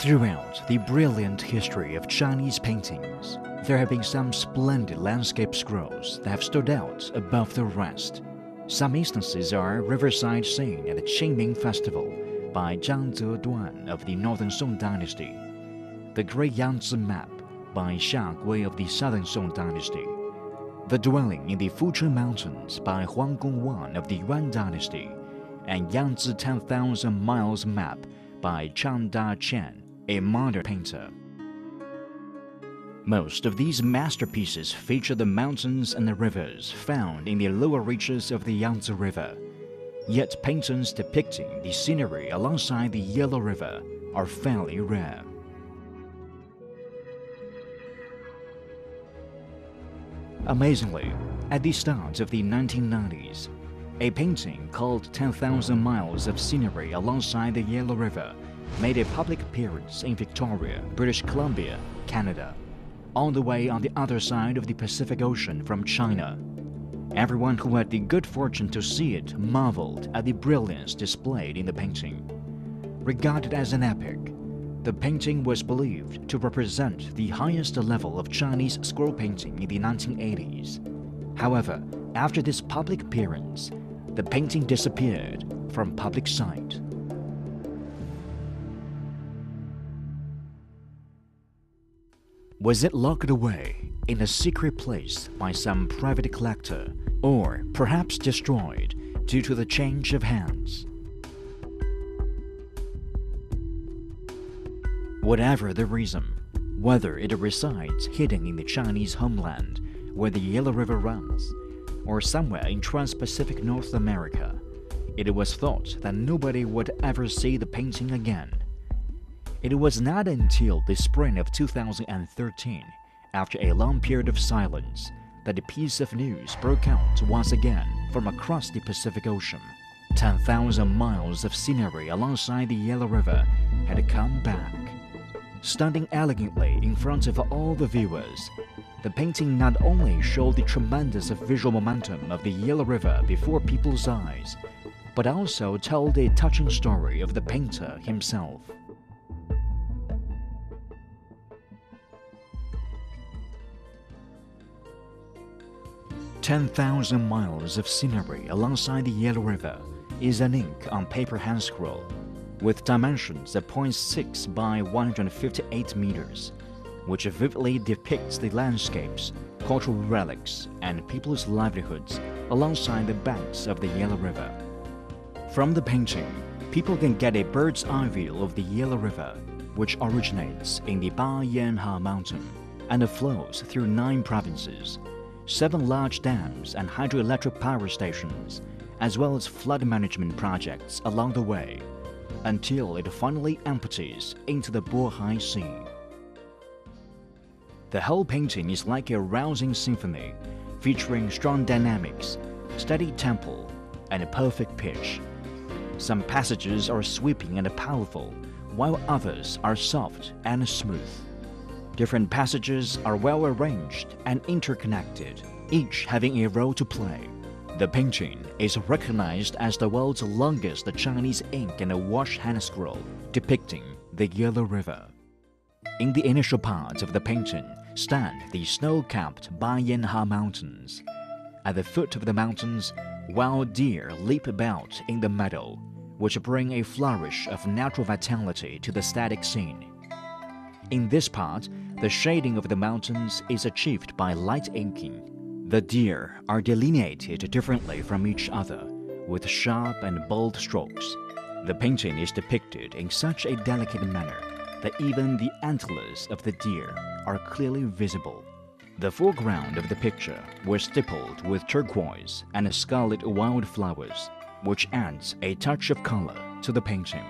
Throughout the brilliant history of Chinese paintings, there have been some splendid landscape scrolls that have stood out above the rest. Some instances are Riverside Scene at the Qingming Festival by Zhang Zeduan of the Northern Song Dynasty, the Great Yangtze Map by Xia Gui of the Southern Song Dynasty, The Dwelling in the Fucheng Mountains by Huang Gongwan of the Yuan Dynasty, and Yangtze 10,000 Miles Map by Chang Da-chen, a modern painter. Most of these masterpieces feature the mountains and the rivers found in the lower reaches of the Yangtze River, yet paintings depicting the scenery alongside the Yellow River are fairly rare. Amazingly, at the start of the 1990s, a painting called 10,000 Miles of Scenery Alongside the Yellow River made a public appearance in Victoria, British Columbia, Canada, all the way on the other side of the Pacific Ocean from China. Everyone who had the good fortune to see it marveled at the brilliance displayed in the painting. Regarded as an epic, the painting was believed to represent the highest level of Chinese scroll painting in the 1980s. However, after this public appearance, the painting disappeared from public sight. Was it locked away in a secret place by some private collector, or perhaps destroyed due to the change of hands? Whatever the reason, whether it resides hidden in the Chinese homeland where the Yellow River runs, or somewhere in trans-Pacific North America, it was thought that nobody would ever see the painting again. It was not until the spring of 2013, after a long period of silence, that a piece of news broke out once again from across the Pacific Ocean. 10,000 miles of scenery alongside the Yellow River had come back. Standing elegantly in front of all the viewers, the painting not only showed the tremendous visual momentum of the Yellow River before people's eyes, but also told a touching story of the painter himself. "10,000 Miles of Scenery Alongside the Yellow River" is an ink on paper hand scroll with dimensions of 0.6 by 158 meters, which vividly depicts the landscapes, cultural relics, and people's livelihoods alongside the banks of the Yellow River. From the painting, people can get a bird's eye view of the Yellow River, which originates in the Bayanha Mountain and flows through 9 provinces, 7 large dams and hydroelectric power stations, as well as flood management projects along the way, until it finally empties into the Bohai Sea. The whole painting is like a rousing symphony, featuring strong dynamics, steady tempo, and a perfect pitch. Some passages are sweeping and powerful, while others are soft and smooth. Different passages are well arranged and interconnected, each having a role to play. The painting is recognized as the world's longest Chinese ink and wash hand scroll depicting the Yellow River. In the initial part of the painting stand the snow-capped Bayanha Mountains. At the foot of the mountains, wild deer leap about in the meadow, which bring a flourish of natural vitality to the static scene. In this part, the shading of the mountains is achieved by light inking. The deer are delineated differently from each other, with sharp and bold strokes. The painting is depicted in such a delicate manner that even the antlers of the deer are clearly visible. The foreground of the picture was stippled with turquoise and scarlet wildflowers, which adds a touch of color to the painting.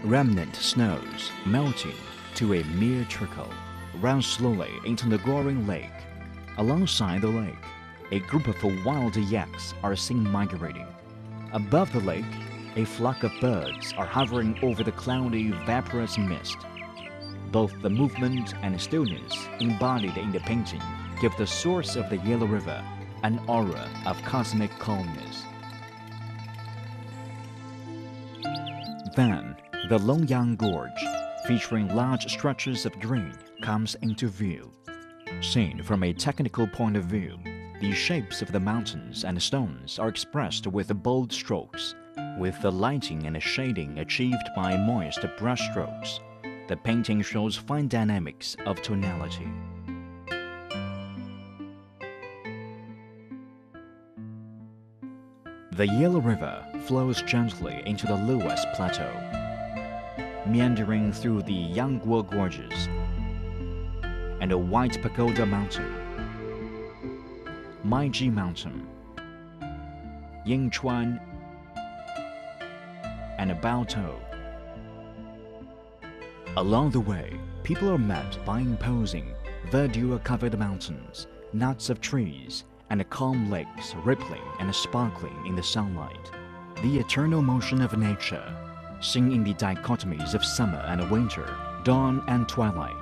Remnant snows melting to a mere trickle run slowly into the Goring Lake. Alongside the lake, a group of wild yaks are seen migrating. Above the lake, a flock of birds are hovering over the cloudy, vaporous mist. Both the movement and stillness embodied in the painting give the source of the Yellow River an aura of cosmic calmness. Then, the Longyang Gorge, featuring large stretches of green, comes into view. Seen from a technical point of view, the shapes of the mountains and stones are expressed with bold strokes, with the lighting and shading achieved by moist brush strokes. The painting shows fine dynamics of tonality. The Yellow River flows gently into the Luas Plateau, meandering through the Yangguo Gorges and a White Pagoda Mountain, Maiji Mountain, Yingchuan, and Baotou. Along the way, people are met by imposing, verdure-covered mountains, knots of trees, and calm lakes rippling and sparkling in the sunlight. The eternal motion of nature, seen in the dichotomies of summer and winter, dawn and twilight,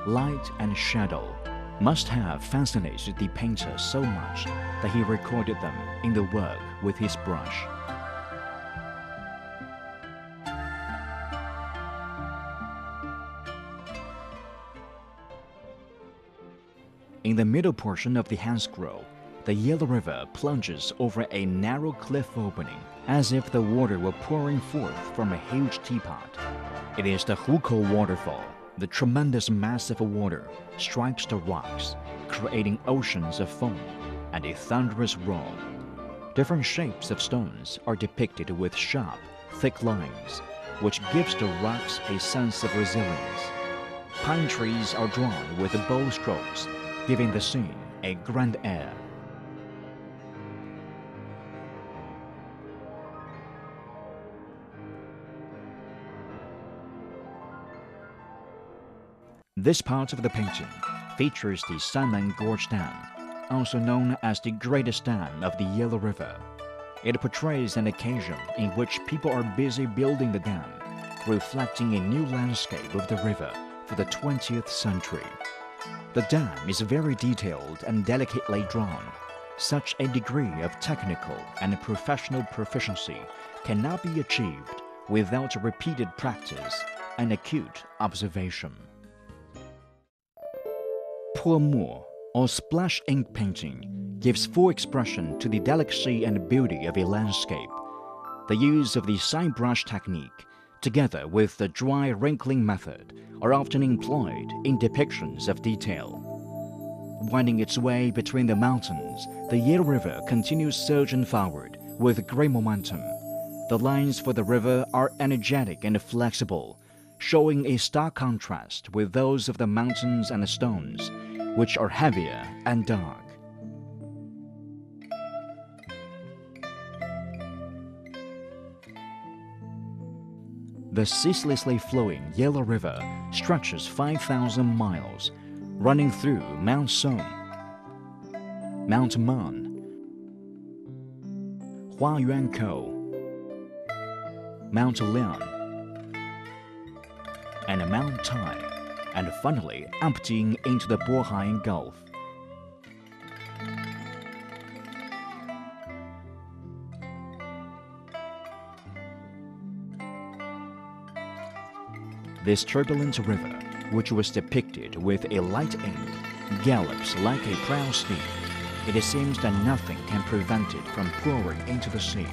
light and shadow, must have fascinated the painter so much that he recorded them in the work with his brush. In the middle portion of the hand scroll, the Yellow River plunges over a narrow cliff opening, as if the water were pouring forth from a huge teapot. It is the Hukou waterfall. The tremendous mass of water strikes the rocks, creating oceans of foam and a thunderous roar. Different shapes of stones are depicted with sharp, thick lines, which gives the rocks a sense of resilience. Pine trees are drawn with bold strokes, giving the scene a grand air. This part of the painting features the Sanmen Gorge Dam, also known as the greatest dam of the Yellow River. It portrays an occasion in which people are busy building the dam, reflecting a new landscape of the river for the 20th century. The dam is very detailed and delicately drawn. Such a degree of technical and professional proficiency cannot be achieved without repeated practice and acute observation. Pour mo, or splash ink painting, gives full expression to the delicacy and beauty of a landscape. The use of the side brush technique, together with the dry wrinkling method, are often employed in depictions of detail. Winding its way between the mountains, the Yellow River continues surging forward with great momentum. The lines for the river are energetic and flexible, showing a stark contrast with those of the mountains and the stones, which are heavier and dark. The ceaselessly flowing Yellow River stretches 5,000 miles, running through Mount Song, Mount Man, Huayuankou, Mount Lian, and Mount Tai, and finally emptying into the Bohai Gulf. This turbulent river, which was depicted with a light ink, gallops like a proud steed. It seems that nothing can prevent it from pouring into the sea.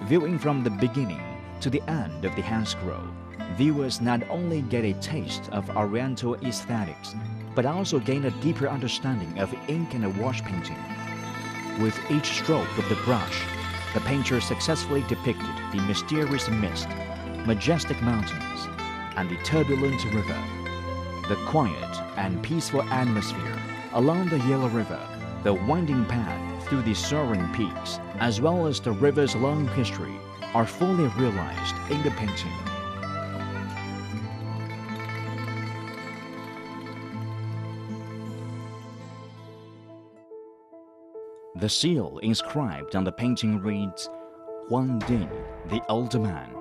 Viewing from the beginning to the end of the hand scroll, viewers not only get a taste of Oriental aesthetics, but also gain a deeper understanding of ink and wash painting. With each stroke of the brush, the painter successfully depicted the mysterious mist, majestic mountains, and the turbulent river. The quiet and peaceful atmosphere along the Yellow River, the winding path through the soaring peaks, as well as the river's long history, are fully realized in the painting. The seal inscribed on the painting reads, Huang Ding, the old man.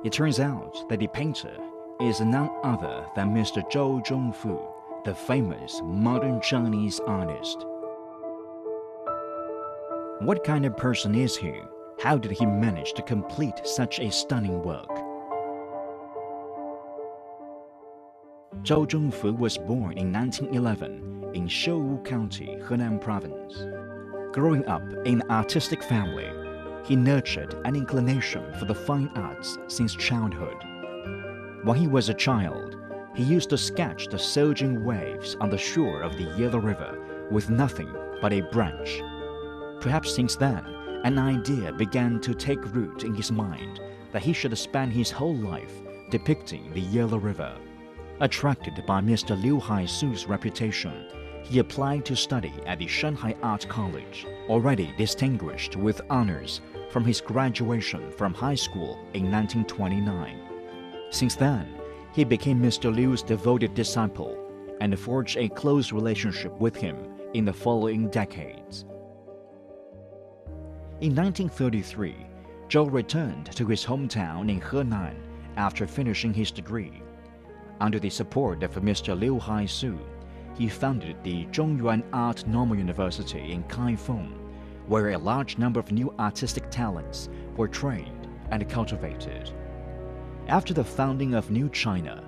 It turns out that the painter is none other than Mr. Zhou Zhongfu, the famous modern Chinese artist. What kind of person is he? How did he manage to complete such a stunning work? Zhou Zhongfu was born in 1911 in Shouwu County, Henan Province. Growing up in an artistic family, he nurtured an inclination for the fine arts since childhood. When he was a child, he used to sketch the surging waves on the shore of the Yellow River with nothing but a brush. Perhaps since then, an idea began to take root in his mind that he should spend his whole life depicting the Yellow River. Attracted by Mr. Liu Haisu's reputation, he applied to study at the Shanghai Art College, already distinguished with honors from his graduation from high school in 1929. Since then, he became Mr. Liu's devoted disciple and forged a close relationship with him in the following decades. In 1933, Zhou returned to his hometown in Henan after finishing his degree. Under the support of Mr. Liu Haisu, he founded the Zhongyuan Art Normal University in Kaifeng, where a large number of new artistic talents were trained and cultivated. After the founding of New China,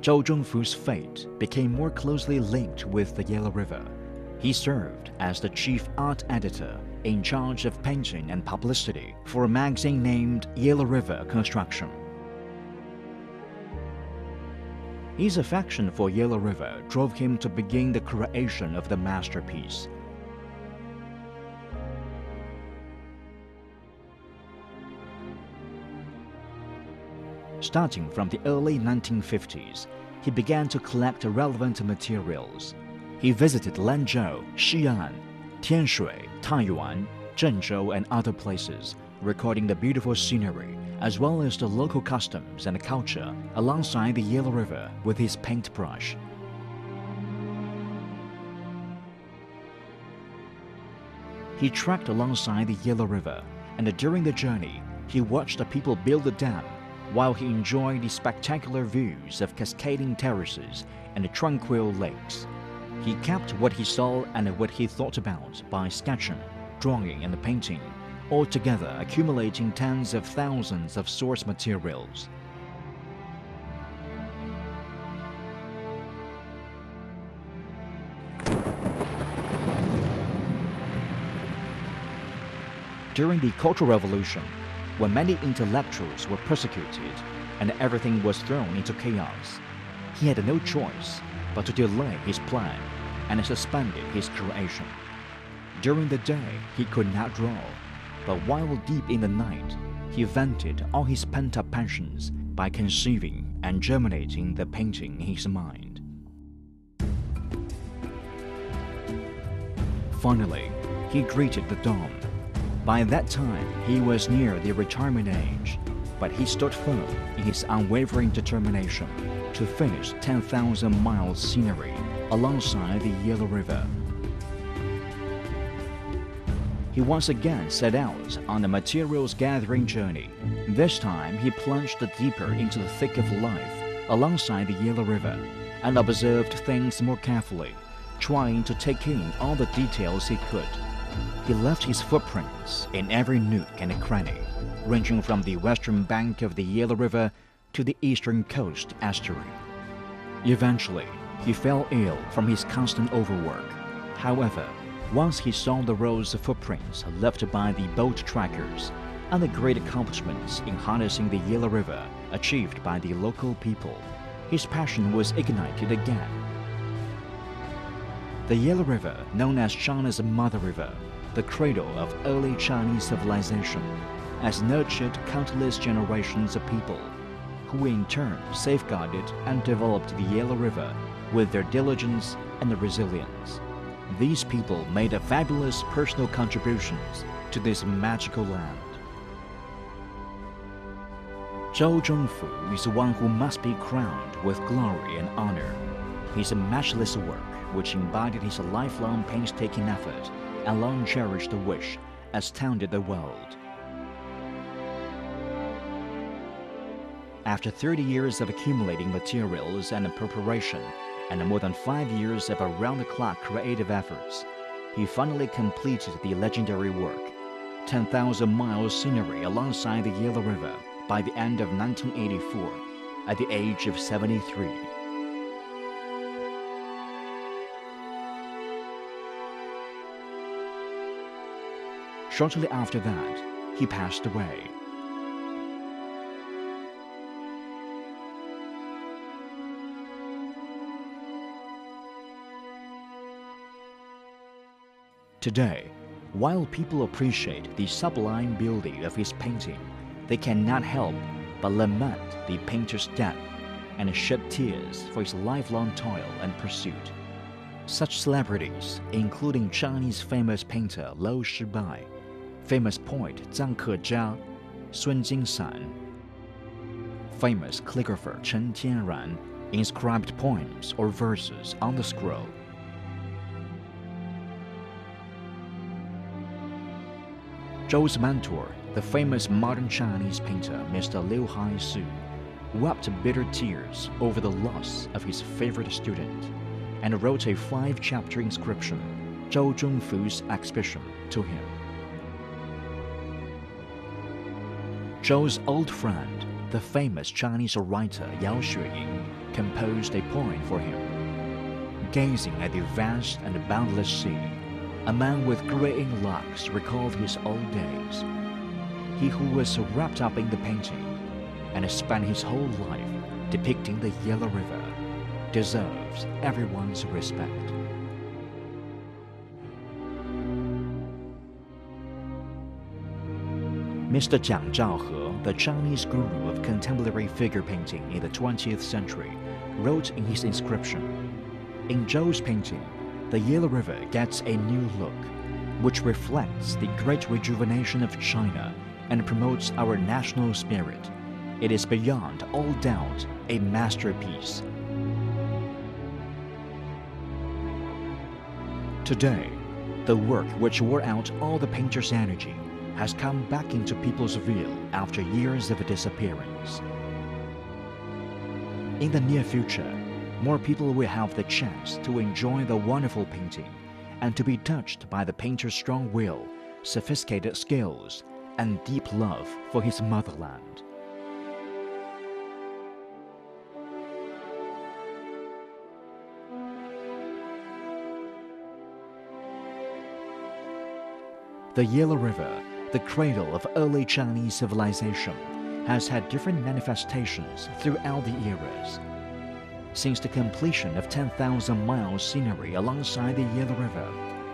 Zhou Zhongfu's fate became more closely linked with the Yellow River. He served as the chief art editor in charge of painting and publicity for a magazine named Yellow River Construction. His affection for Yellow River drove him to begin the creation of the masterpiece. Starting from the early 1950s, he began to collect relevant materials. He visited Lanzhou, Xi'an, Tianshui, Taiyuan, Zhenzhou, and other places, recording the beautiful scenery as well as the local customs and culture alongside the Yellow River with his paintbrush. He trekked alongside the Yellow River, and during the journey, he watched the people build the dam while he enjoyed the spectacular views of cascading terraces and tranquil lakes. He kept what he saw and what he thought about by sketching, drawing, and painting, altogether accumulating tens of thousands of source materials. During the Cultural Revolution, when many intellectuals were persecuted and everything was thrown into chaos, he had no choice but to delay his plan and suspended his creation. During the day, he could not draw, but while deep in the night, he vented all his pent-up passions by conceiving and germinating the painting in his mind. Finally, he greeted the dawn. By that time, he was near the retirement age, but he stood firm in his unwavering determination to finish 10,000 miles scenery alongside the Yellow River. He once again set out on a materials gathering journey. This time, he plunged deeper into the thick of life alongside the Yellow River and observed things more carefully, trying to take in all the details he could. He left his footprints in every nook and cranny, ranging from the western bank of the Yellow River to the eastern coast estuary. Eventually, he fell ill from his constant overwork. However, once he saw the rows of footprints left by the boat trackers and the great accomplishments in harnessing the Yellow River achieved by the local people, his passion was ignited again. The Yellow River, known as China's Mother River, the cradle of early Chinese civilization, has nurtured countless generations of people, who in turn safeguarded and developed the Yellow River with their diligence and resilience. These people made fabulous personal contributions to this magical land. Zhou Zhongfu is one who must be crowned with glory and honor. His matchless work, which embodied his lifelong painstaking effort and long-cherished wish, astounded the world. After 30 years of accumulating materials and preparation, and more than 5 years of around-the-clock creative efforts, he finally completed the legendary work, 10,000 miles scenery alongside the Yellow River, by the end of 1984, at the age of 73. Shortly after that, he passed away. Today, while people appreciate the sublime beauty of his painting, they cannot help but lament the painter's death and shed tears for his lifelong toil and pursuit. Such celebrities, including Chinese famous painter Liu Shibai, famous poet Zhang Kejia, Sun Jingsan, famous calligrapher Chen Tianran, inscribed poems or verses on the scroll. Zhou's mentor, the famous modern Chinese painter Mr. Liu Haisu, wept bitter tears over the loss of his favorite student and wrote a 5-chapter inscription, Zhou Zhongfu's exhibition, to him. Zhou's old friend, the famous Chinese writer Yao Xueying, composed a poem for him. Gazing at the vast and boundless sea, a man with graying locks recalled his old days. He who was wrapped up in the painting and spent his whole life depicting the Yellow River deserves everyone's respect. Mr. Jiang Zhaohe, the Chinese guru of contemporary figure painting in the 20th century, wrote in his inscription, "In Zhou's painting, the Yellow River gets a new look, which reflects the great rejuvenation of China and promotes our national spirit. It is beyond all doubt a masterpiece." Today, the work which wore out all the painter's energy has come back into people's view after years of disappearance. In the near future, more people will have the chance to enjoy the wonderful painting and to be touched by the painter's strong will, sophisticated skills, and deep love for his motherland. The Yellow River, the cradle of early Chinese civilization, has had different manifestations throughout the eras. Since the completion of 10,000 miles scenery alongside the Yellow River,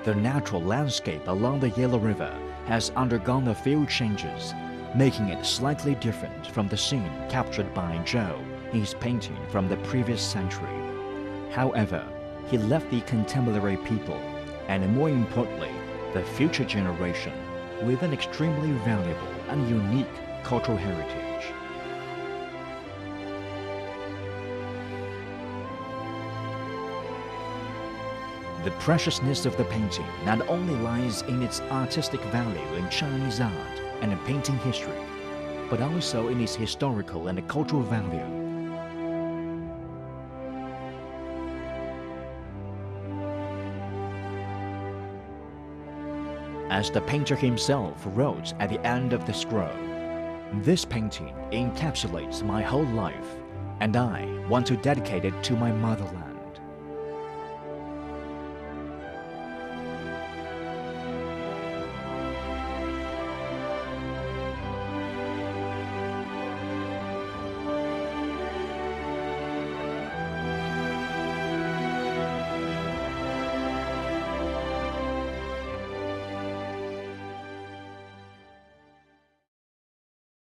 the natural landscape along the Yellow River has undergone a few changes, making it slightly different from the scene captured by Zhou in his painting from the previous century. However, he left the contemporary people, and more importantly, the future generation, with an extremely valuable and unique cultural heritage. The preciousness of the painting not only lies in its artistic value in Chinese art and in painting history, but also in its historical and cultural value. As the painter himself wrote at the end of the scroll, "This painting encapsulates my whole life, and I want to dedicate it to my motherland."